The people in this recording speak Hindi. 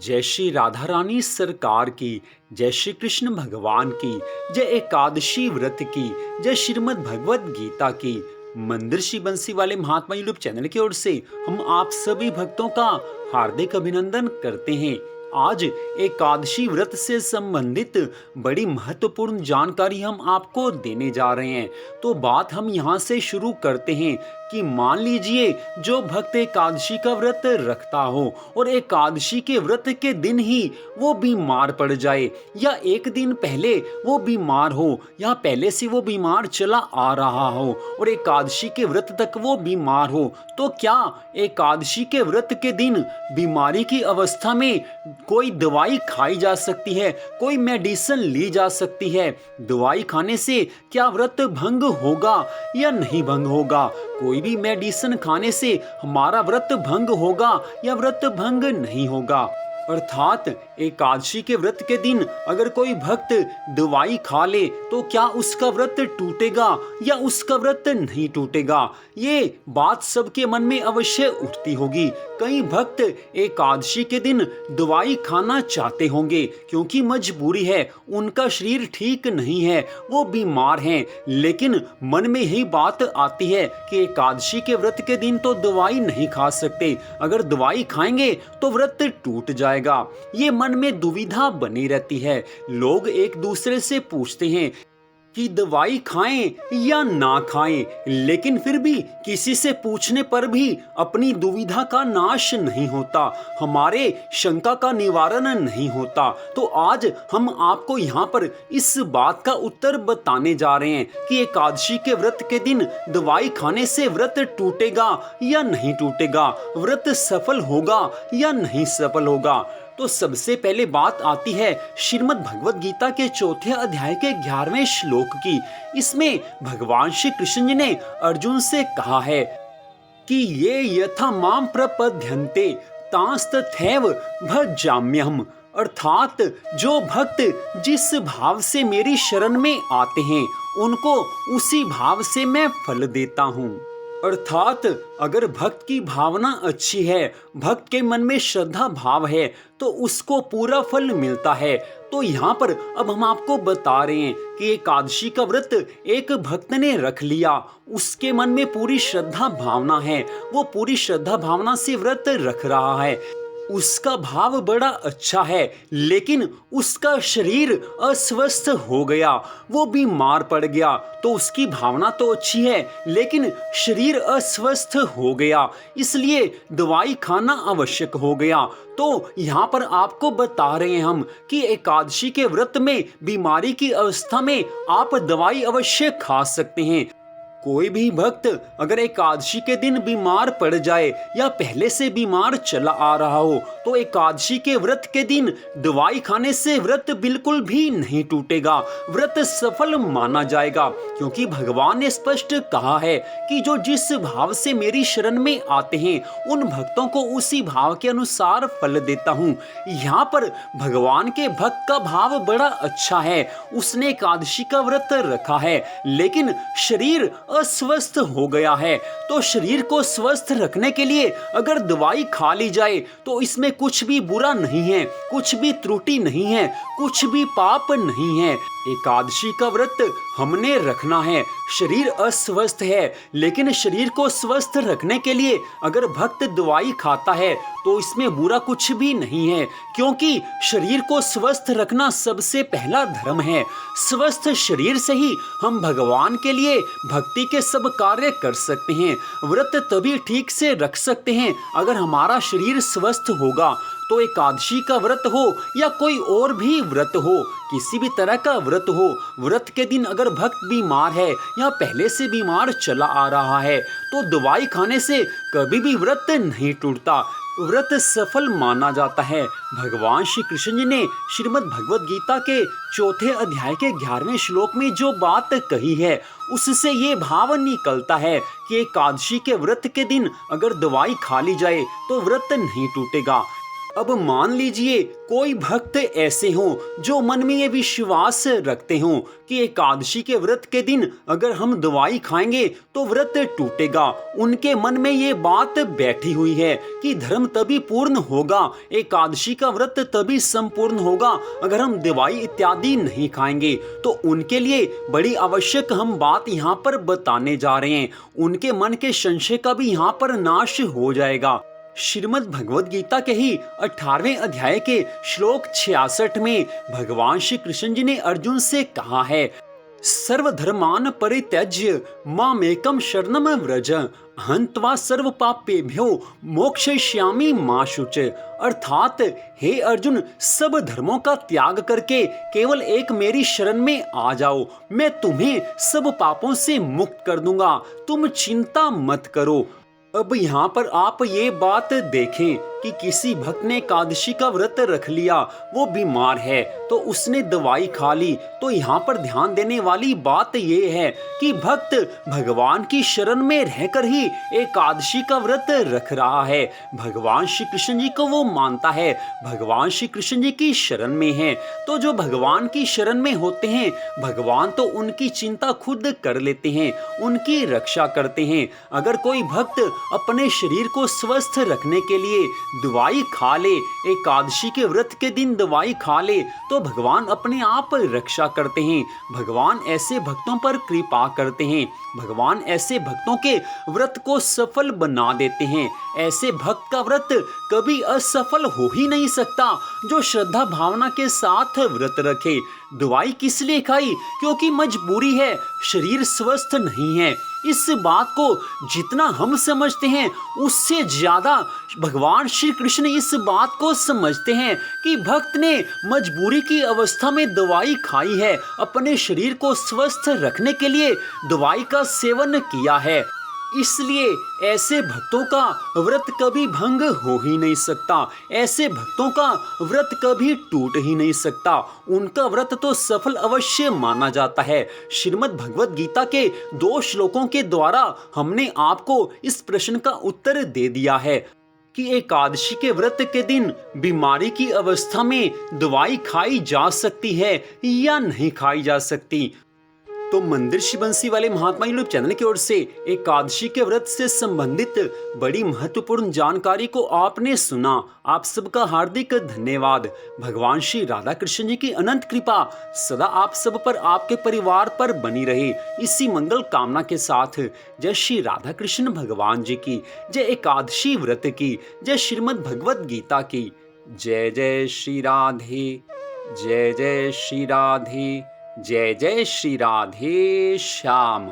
जय श्री राधा रानी सरकार की, जय श्री कृष्ण भगवान की, जय एकादशी व्रत की, जय श्रीमद् भगवत गीता की। मंदिर श्री बंसी वाले महात्मा यूट्यूब चैनल की ओर से हम आप सभी भक्तों का हार्दिक अभिनंदन करते हैं। आज एकादशी व्रत से संबंधित बड़ी महत्वपूर्ण जानकारी हम आपको देने जा रहे हैं। तो बात हम यहाँ से शुरू करते हैं कि मान लीजिए जो भक्त एकादशी का व्रत रखता हो और एकादशी के व्रत के दिन ही वो बीमार पड़ जाए, या एक दिन पहले वो बीमार हो, या पहले से वो बीमार चला आ रहा हो और एकादशी के व्रत तक वो बीमार हो, तो क्या एकादशी के व्रत के दिन बीमारी की अवस्था में कोई दवाई खाई जा सकती है, कोई मेडिसिन ली जा सकती है? दवाई खाने से क्या व्रत भंग होगा या नहीं भंग होगा? कोई भी मेडिसिन खाने से हमारा व्रत भंग होगा या व्रत भंग नहीं होगा? अर्थात एकादशी के व्रत के दिन अगर कोई भक्त दवाई खा ले तो क्या उसका व्रत टूटेगा या उसका व्रत नहीं टूटेगा? ये बात सबके मन में अवश्य उठती होगी। कई भक्त एकादशी के दिन दवाई खाना चाहते होंगे क्योंकि मजबूरी है, उनका शरीर ठीक नहीं है, वो बीमार हैं, लेकिन मन में यही बात आती है कि एकादशी के व्रत के दिन तो दवाई नहीं खा सकते, अगर दवाई खाएंगे तो व्रत टूट जाएगा। ये मन में दुविधा बनी रहती है। लोग एक दूसरे से पूछते हैं कि दवाई खाएं या ना खाएं, लेकिन फिर भी किसी से पूछने पर भी अपनी दुविधा का नाश नहीं होता, हमारे शंका का निवारण नहीं होता। तो आज हम आपको यहाँ पर इस बात का उत्तर बताने जा रहे हैं कि एकादशी के व्रत के दिन दवाई खाने से व्रत टूटेगा या नहीं टूटेगा, व्रत सफल होगा या नहीं सफल होगा। तो सबसे पहले बात आती है श्रीमद् भगवत गीता के चौथे अध्याय के 11वें श्लोक की। इसमें भगवान श्री कृष्ण जी ने अर्जुन से कहा है कि ये यथा माम प्रपद्यन्ते तांस्तथैव भजाम्यहम्। अर्थात जो भक्त जिस भाव से मेरी शरण में आते हैं उनको उसी भाव से मैं फल देता हूँ। अर्थात अगर भक्त की भावना अच्छी है, भक्त के मन में श्रद्धा भाव है, तो उसको पूरा फल मिलता है। तो यहाँ पर अब हम आपको बता रहे हैं कि एकादशी का व्रत एक भक्त ने रख लिया, उसके मन में पूरी श्रद्धा भावना है, वो पूरी श्रद्धा भावना से व्रत रख रहा है, उसका भाव बड़ा अच्छा है, लेकिन उसका शरीर अस्वस्थ हो गया, वो बीमार पड़ गया। तो उसकी भावना तो अच्छी है लेकिन शरीर अस्वस्थ हो गया, इसलिए दवाई खाना आवश्यक हो गया। तो यहाँ पर आपको बता रहे हैं हम कि एकादशी के व्रत में बीमारी की अवस्था में आप दवाई अवश्य खा सकते हैं। कोई भी भक्त अगर एकादशी के दिन बीमार पड़ जाए या पहले से बीमार चला आ रहा हो तो एकादशी के व्रत के दिन दवाई खाने से व्रत बिल्कुल भी नहीं टूटेगा, व्रत सफल माना जाएगा, क्योंकि भगवान ने स्पष्ट कहा है कि जो जिस भाव से मेरी शरण में आते हैं उन भक्तों को उसी भाव के अनुसार फल देता हूँ। यहाँ पर भगवान के भक्त का भाव बड़ा अच्छा है, उसने एकादशी का व्रत रखा है लेकिन शरीर अस्वस्थ हो गया है। तो शरीर को स्वस्थ रखने के लिए अगर दवाई खा ली जाए तो इसमें कुछ भी बुरा नहीं है, कुछ भी त्रुटि नहीं है, कुछ भी पाप नहीं है। एकादशी का व्रत हमने रखना है, शरीर अस्वस्थ है लेकिन शरीर को स्वस्थ रखने के लिए अगर भक्त दवाई खाता है तो इसमें बुरा कुछ भी नहीं है, क्योंकि शरीर को स्वस्थ रखना सबसे पहला धर्म है। स्वस्थ शरीर से ही हम भगवान के लिए भक्ति के सब कार्य कर सकते हैं। व्रत तभी ठीक से रख सकते हैं अगर हमारा शरीर स्वस्थ होगा। तो एकादशी का व्रत हो या कोई और भी व्रत हो, किसी भी तरह का व्रत हो, व्रत के दिन अगर भक्त बीमार है या पहले से बीमार चला आ रहा है तो दवाई खाने से कभी भी व्रत नहीं टूटता, व्रत सफल माना जाता है। भगवान श्री कृष्ण जी ने श्रीमद् भगवत गीता के चौथे अध्याय के 11वें श्लोक में जो बात कही है उससे ये भाव निकलता है कि एकादशी के व्रत के दिन अगर दवाई खा ली जाए तो व्रत नहीं टूटेगा। अब मान लीजिए कोई भक्त ऐसे हों जो मन में ये विश्वास रखते हों कि एकादशी के व्रत के दिन अगर हम दवाई खाएंगे तो व्रत टूटेगा। उनके मन में ये बात बैठी हुई है कि धर्म तभी पूर्ण होगा, एकादशी का व्रत तभी संपूर्ण होगा अगर हम दवाई इत्यादि नहीं खाएंगे। तो उनके लिए बड़ी आवश्यक हम बात यहाँ पर बताने जा रहे हैं। उनके मन के संशय का भी यहाँ पर नाश हो जाएगा। श्रीमद् भगवद गीता के ही 18वें अध्याय के श्लोक 66 में भगवान श्री कृष्ण जी ने अर्जुन से कहा है, सर्वधर्मान परित्यज्य मामेकम शरणम व्रज अहं त्वा सर्व पापेभ्यो मोक्षयिष्यामि मा शुच। अर्थात हे अर्जुन, सब धर्मों का त्याग करके केवल एक मेरी शरण में आ जाओ, मैं तुम्हें सब पापों से मुक्त कर दूंगा, तुम चिंता मत करो। अब यहाँ पर आप ये बात देखें कि किसी भक्त ने एकादशी का व्रत रख लिया, वो बीमार है तो उसने दवाई खा ली। तो यहाँ पर ध्यान देने वाली बात ये है कि भक्त भगवान की शरण में रहकर ही एकादशी का व्रत रख रहा है। भगवान श्री कृष्ण जी को वो मानता है, भगवान श्री कृष्ण जी की शरण में है। तो जो भगवान की शरण में होते हैं, भगवान तो उनकी चिंता खुद कर लेते हैं, उनकी रक्षा करते हैं। अगर कोई भक्त अपने शरीर को स्वस्थ रखने के लिए दवाई खा ले, एकादशी के व्रत के दिन दवाई खा ले, तो भगवान अपने आप रक्षा करते हैं। भगवान ऐसे भक्तों पर कृपा करते हैं, भगवान ऐसे भक्तों के व्रत को सफल बना देते हैं। ऐसे भक्त का व्रत कभी असफल हो ही नहीं सकता जो श्रद्धा भावना के साथ व्रत रखे। दवाई किस लिए खाई? क्योंकि मजबूरी है, शरीर स्वस्थ नहीं है। इस बात को जितना हम समझते हैं उससे ज्यादा भगवान श्री कृष्ण इस बात को समझते हैं कि भक्त ने मजबूरी की अवस्था में दवाई खाई है, अपने शरीर को स्वस्थ रखने के लिए दवाई का सेवन किया है। इसलिए ऐसे भक्तों का व्रत कभी भंग हो ही नहीं सकता, ऐसे भक्तों का व्रत कभी टूट ही नहीं सकता, उनका व्रत तो सफल अवश्य माना जाता है। श्रीमद् भगवद गीता के 2 श्लोकों के द्वारा हमने आपको इस प्रश्न का उत्तर दे दिया है कि एकादशी के व्रत के दिन बीमारी की अवस्था में दवाई खाई जा सकती है या नहीं खाई जा सकती। तो मंदिर श्री बंसी वाले महात्मा यूट्यूब चैनल की ओर से एकादशी के व्रत से संबंधित बड़ी महत्वपूर्ण जानकारी को आपने सुना। आप सबका हार्दिक धन्यवाद। भगवान श्री राधा कृष्ण जी की अनंत कृपा सदा आप सब पर, आपके परिवार पर बनी रहे, इसी मंगल कामना के साथ जय श्री राधा कृष्ण भगवान जी की, जय एकादशी व्रत की, जय श्रीमद् भगवद गीता की। जय जय श्री राधे, जय जय श्री राधे, जय जय श्री राधे श्याम।